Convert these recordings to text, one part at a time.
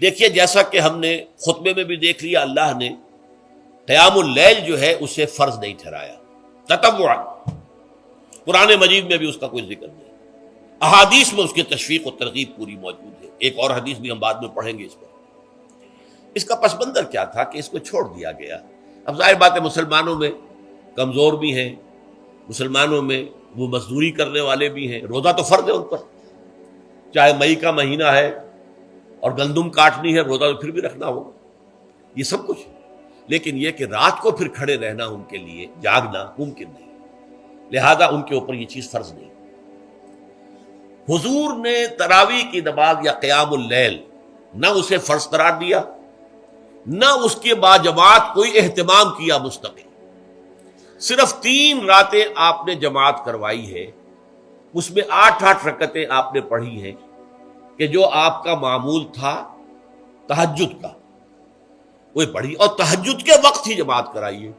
دیکھیے جیسا کہ ہم نے خطبے میں بھی دیکھ لیا، اللہ نے قیام اللیل جو ہے اسے فرض نہیں ٹھہرایا، تطوع، قرآن مجید میں بھی اس کا کوئی ذکر نہیں، احادیث میں اس کی تشویق و ترغیب پوری موجود ہے۔ ایک اور حدیث بھی ہم بعد میں پڑھیں گے اس پر۔ اس کا پس منظر کیا تھا کہ اس کو چھوڑ دیا گیا۔ اب ظاہر بات ہے مسلمانوں میں کمزور بھی ہیں، مسلمانوں میں وہ مزدوری کرنے والے بھی ہیں، روزہ تو فرض ہے ان پر، چاہے مئی کا مہینہ ہے اور گندم کاٹنی ہے، روزہ تو پھر بھی رکھنا ہوگا، یہ سب کچھ ہے۔ لیکن یہ کہ رات کو پھر کھڑے رہنا ان کے لیے، جاگنا ممکن نہیں، لہذا ان کے اوپر یہ چیز فرض نہیں۔ حضور نے تراویح کی نماز یا قیام اللیل نہ اسے فرض قرار دیا، نہ اس کے بعد جماعت کوئی اہتمام کیا مستقل، صرف 3 راتیں آپ نے جماعت کروائی ہے، اس میں 8 رکعتیں آپ نے پڑھی ہیں کہ جو آپ کا معمول تھا تہجد کا وہ پڑھی، اور تہجد کے وقت ہی جماعت کرائی ہے۔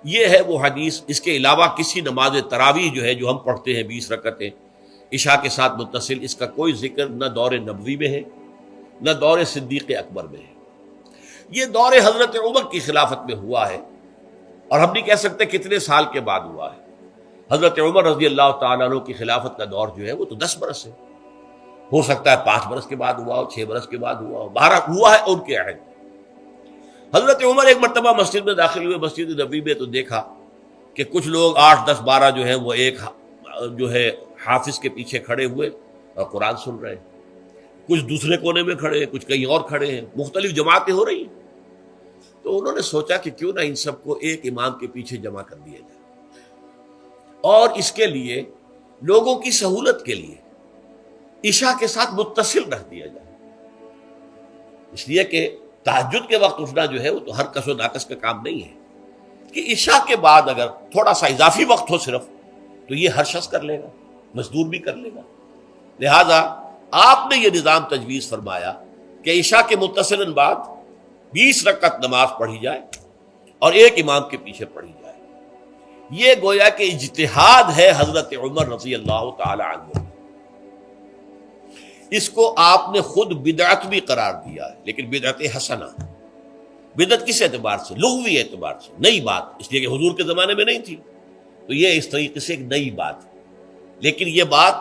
یہ ہے وہ حدیث۔ اس کے علاوہ کسی نماز تراویح جو ہے جو ہم پڑھتے ہیں 20 رکعتیں عشاء کے ساتھ متصل، اس کا کوئی ذکر نہ دور نبوی میں ہے نہ دور صدیق اکبر میں ہے۔ یہ دور حضرت عمر کی خلافت میں ہوا ہے، اور ہم نہیں کہہ سکتے کتنے سال کے بعد ہوا ہے۔ حضرت عمر رضی اللہ تعالیٰ عنہ کی خلافت کا دور جو ہے وہ تو 10 برس ہے، ہو سکتا ہے 5 برس کے بعد ہوا ہو، 6 برس کے بعد ہوا ہو، 12 ہوا ہے ان کے عہد۔ حضرت عمر ایک مرتبہ مسجد میں داخل ہوئے، مسجد نبوی میں، تو دیکھا کہ کچھ لوگ 8 10 12 جو ہیں وہ ایک جو ہے حافظ کے پیچھے کھڑے ہوئے اور قرآن سن رہے ہیں، کچھ دوسرے کونے میں کھڑے ہیں، کچھ کہیں اور کھڑے ہیں، مختلف جماعتیں ہو رہی ہیں۔ تو انہوں نے سوچا کہ کیوں نہ ان سب کو ایک امام کے پیچھے جمع کر دیا جائے، اور اس کے لیے لوگوں کی سہولت کے لیے عشاء کے ساتھ متصل رکھ دیا جائے، اس لیے کہ تہجد کے وقت اٹھنا جو ہے وہ تو ہر کس و ناقص کا کام نہیں ہے، کہ عشاء کے بعد اگر تھوڑا سا اضافی وقت ہو صرف، تو یہ ہر شخص کر لے گا، مزدور بھی کر لے گا۔ لہذا آپ نے یہ نظام تجویز فرمایا کہ عشاء کے متصلاً بعد 20 رکعت نماز پڑھی جائے اور ایک امام کے پیچھے پڑھی جائے۔ یہ گویا کہ اجتہاد ہے حضرت عمر رضی اللہ تعالی عنہ، اس کو آپ نے خود بدعت بھی قرار دیا ہے، لیکن بدعت حسنہ۔ بدعت کس اعتبار سے؟ لغوی اعتبار سے، نئی بات، اس لیے کہ حضور کے زمانے میں نہیں تھی، تو یہ اس طریقے سے ایک نئی بات ہے۔ لیکن یہ بات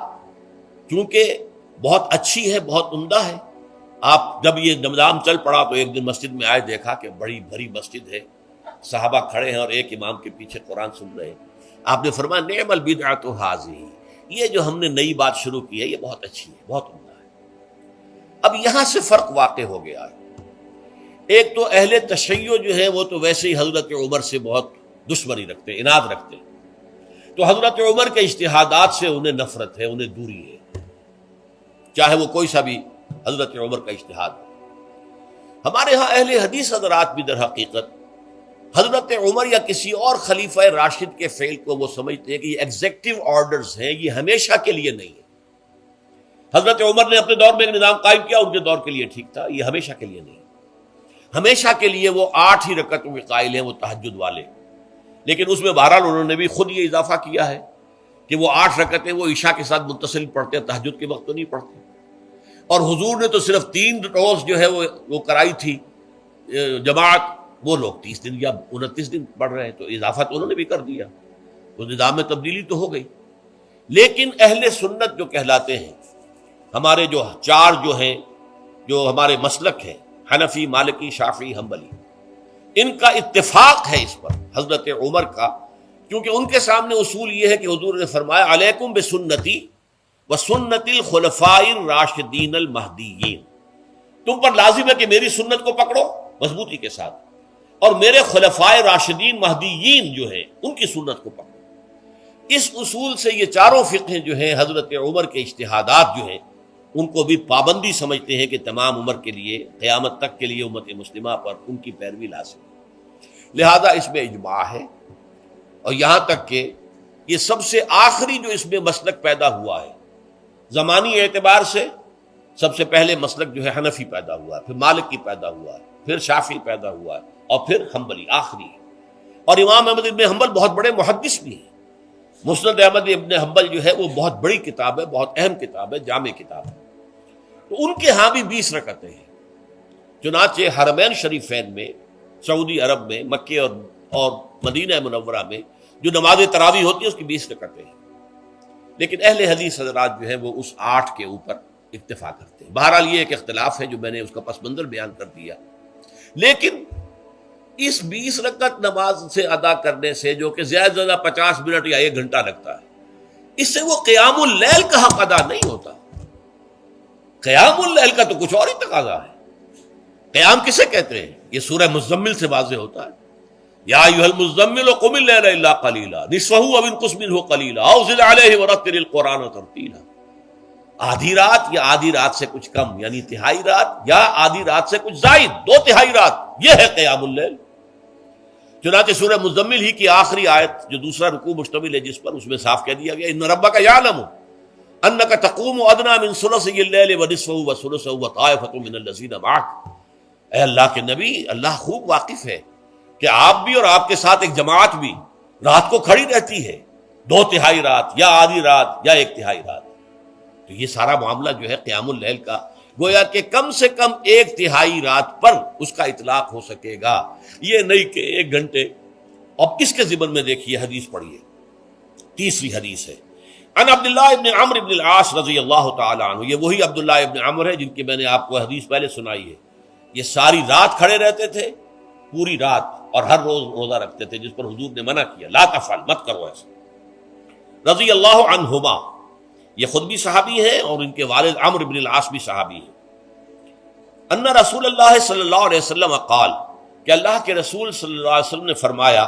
چونکہ بہت اچھی ہے، بہت عمدہ ہے، آپ جب یہ نظام چل پڑا تو ایک دن مسجد میں آئے، دیکھا کہ بڑی بھری مسجد ہے، صحابہ کھڑے ہیں اور ایک امام کے پیچھے قرآن سن رہے ہیں۔ آپ نے فرمایا نعم البدعۃ ھذہ، یہ جو ہم نے نئی بات شروع کی ہے یہ بہت اچھی ہے، بہت عمدہ ہے۔ اب یہاں سے فرق واقع ہو گیا ہے۔ ایک تو اہل تشیع جو ہے وہ تو ویسے ہی حضرت عمر سے بہت دشمنی رکھتے ہیں، عناد رکھتے ہیں، تو حضرت عمر کے اجتہادات سے انہیں نفرت ہے، انہیں دوری ہے، چاہے وہ کوئی سا بھی حضرت عمر کا اجتہاد ہو۔ ہمارے ہاں اہل حدیث حضرات بھی در حقیقت حضرت عمر یا کسی اور خلیفہ راشد کے فعل کو وہ سمجھتے ہیں کہ یہ ایگزیکٹو آرڈرز ہیں، یہ ہمیشہ کے لیے نہیں ہے۔ حضرت عمر نے اپنے دور میں ایک نظام قائم کیا، ان کے دور کے لیے ٹھیک تھا، یہ ہمیشہ کے لیے نہیں۔ ہمیشہ کے لیے وہ 8 ہی رکعتوں کے قائل ہیں، وہ تہجد والے، لیکن اس میں بہرحال انہوں نے بھی خود یہ اضافہ کیا ہے کہ وہ 8 رکعتیں وہ عشاء کے ساتھ متصل پڑھتے ہیں، تہجد کے وقت تو نہیں پڑھتے۔ اور حضور نے تو صرف 3 روز جو ہے وہ کرائی تھی جماعت، وہ لوگ 30 دن یا 29 دن پڑھ رہے ہیں، تو اضافہ تو انہوں نے بھی کر دیا، تو نظام میں تبدیلی تو ہو گئی۔ لیکن اہل سنت جو کہلاتے ہیں، ہمارے جو 4 جو ہیں، جو ہمارے مسلک ہیں، حنفی، مالکی، شافعی، حنبلی، ان کا اتفاق ہے اس پر حضرت عمر کا، کیونکہ ان کے سامنے اصول یہ ہے کہ حضور نے فرمایا علیکم بسنتی وسنت الخلفاء الراشدین المہدیین، تم پر لازم ہے کہ میری سنت کو پکڑو مضبوطی کے ساتھ، اور میرے خلفائے راشدین مہدیین جو ہیں ان کی سنت کو پکڑو۔ اس اصول سے یہ چاروں فقہ جو ہیں حضرت عمر کے اجتہادات جو ہیں ان کو بھی پابندی سمجھتے ہیں کہ تمام عمر کے لیے، قیامت تک کے لیے امت مسلمہ پر ان کی پیروی لازم ہے، لہذا اس میں اجماع ہے۔ اور یہاں تک کہ یہ سب سے آخری جو اس میں مسلک پیدا ہوا ہے زمانی اعتبار سے، سب سے پہلے مسلک جو ہے حنفی پیدا ہوا ہے، پھر مالکی پیدا ہوا ہے، پھر شافعی پیدا ہوا ہے، اور پھر حنبلی آخری ہے۔ اور امام احمد ابن حنبل بہت بڑے محدث بھی ہیں، مسند احمد ابن حنبل جو ہے وہ بہت بڑی کتاب ہے، بہت اہم کتاب ہے، جامع کتاب ہے۔ تو ان کے ہاں بھی 20 رکعتیں ہیں. چنانچہ حرمین شریفین میں، سعودی عرب میں، مکے اور مدینہ منورہ میں جو نماز تراویح ہوتی ہے اس کی 20 رکعتیں ہیں. لیکن اہل حدیث حضرات جو ہیں وہ اس 8 کے اوپر اکتفا کرتے ہیں. بہرحال یہ ایک اختلاف ہے جو میں نے اس کا پس منظر بیان کر دیا. لیکن اس 20 رکعت نماز سے ادا کرنے سے، جو کہ زیادہ سے زیادہ 50 منٹ یا 1 گھنٹہ لگتا ہے، اس سے وہ قیام اللیل کا حق ادا نہیں ہوتا. قیام اللیل کا تو کچھ اور ہی تقاضا ہے. قیام کسے کہتے ہیں؟ یہ سورہ مزمل سے واضح ہوتا ہے. یا ایھا المزمل قم اللیل الا قلیلا نصفہ او انقص منہ قلیلا او زد علیہ ورتل القرآن ترتیلا. آدھی رات یا آدھی رات سے کچھ کم، یعنی تہائی رات، یا آدھی رات سے کچھ زائد، 2/3 رات، یہ ہے قیام اللیل. چنانچہ سورہ مزمل ہی کی آخری آیت جو دوسرا رکوع مشتمل ہے جس پر، اس میں صاف کہہ دیا گیا ان ربک یعلم انک تقوم ادنی من ثلثی اللیل ونصفہ وثلثہ وطائفۃ من الذین معک. اے اللہ کے نبی، اللہ خوب واقف ہے کہ آپ بھی اور آپ کے ساتھ ایک جماعت بھی رات کو کھڑی رہتی ہے، 2/3 رات یا آدھی رات یا 1/3 رات. تو یہ سارا معاملہ جو ہے قیام اللیل کا، گویا کہ کم سے کم 1/3 رات پر اس کا اطلاق ہو سکے گا، یہ نہیں کہ 1 گھنٹے. اب اس کے ضمن میں دیکھیے حدیث پڑھیے. تیسری حدیث ہے ان عبداللہ ابن عمرو ابن العاص رضی اللہ تعالی عنہ. یہ وہی عبداللہ ابن عمرو ہے جن کی میں نے آپ کو حدیث پہلے سنائی ہے. یہ ساری رات کھڑے رہتے تھے، پوری رات، اور ہر روز روزہ رکھتے تھے، جس پر حضور نے منع کیا، لا تفعل، مت کرو ایسا. رضی اللہ عنہما، یہ خود بھی صحابی ہیں اور ان کے والد عمرو بن العاص بھی صحابی ہیں. ان رسول اللہ صلی اللہ علیہ وسلم قال، کہ اللہ کے رسول صلی اللہ علیہ وسلم نے فرمایا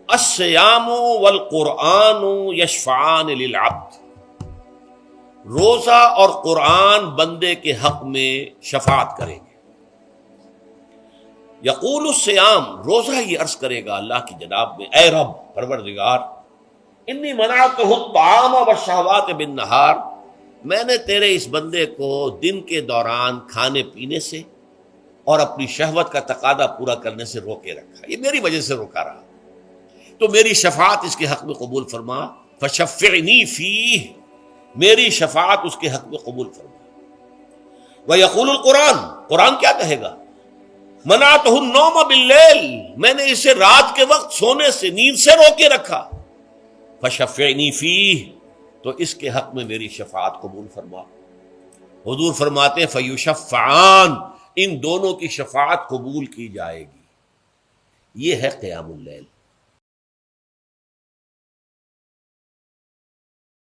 الصیام والقرآن یشفعان للعبد. روزہ اور قرآن بندے کے حق میں شفاعت کریں گے. یقول الصیام، روزہ یہ عرض کرے گا اللہ کی جناب میں، اے رب پروردگار، انی منعتہ الطعام والشہوات بالنہار، میں نے تیرے اس بندے کو دن کے دوران کھانے پینے سے اور اپنی شہوت کا تقاضا پورا کرنے سے روکے رکھا، یہ میری وجہ سے روکا رہا، تو میری شفاعت اس کے حق میں قبول فرما. فشفعنی فیہ، میری شفاعت اس کے حق میں قبول فرما. ویقول القرآن، قرآن کیا کہے گا؟ منعتہ النوم باللیل، میں نے اسے رات کے وقت سونے سے، نیند سے روکے رکھا. فشفعنی فیہ، تو اس کے حق میں میری شفاعت قبول فرما. حضور فرماتے ہیں فیشفعان، ان دونوں کی شفاعت قبول کی جائے گی. یہ ہے قیام اللیل.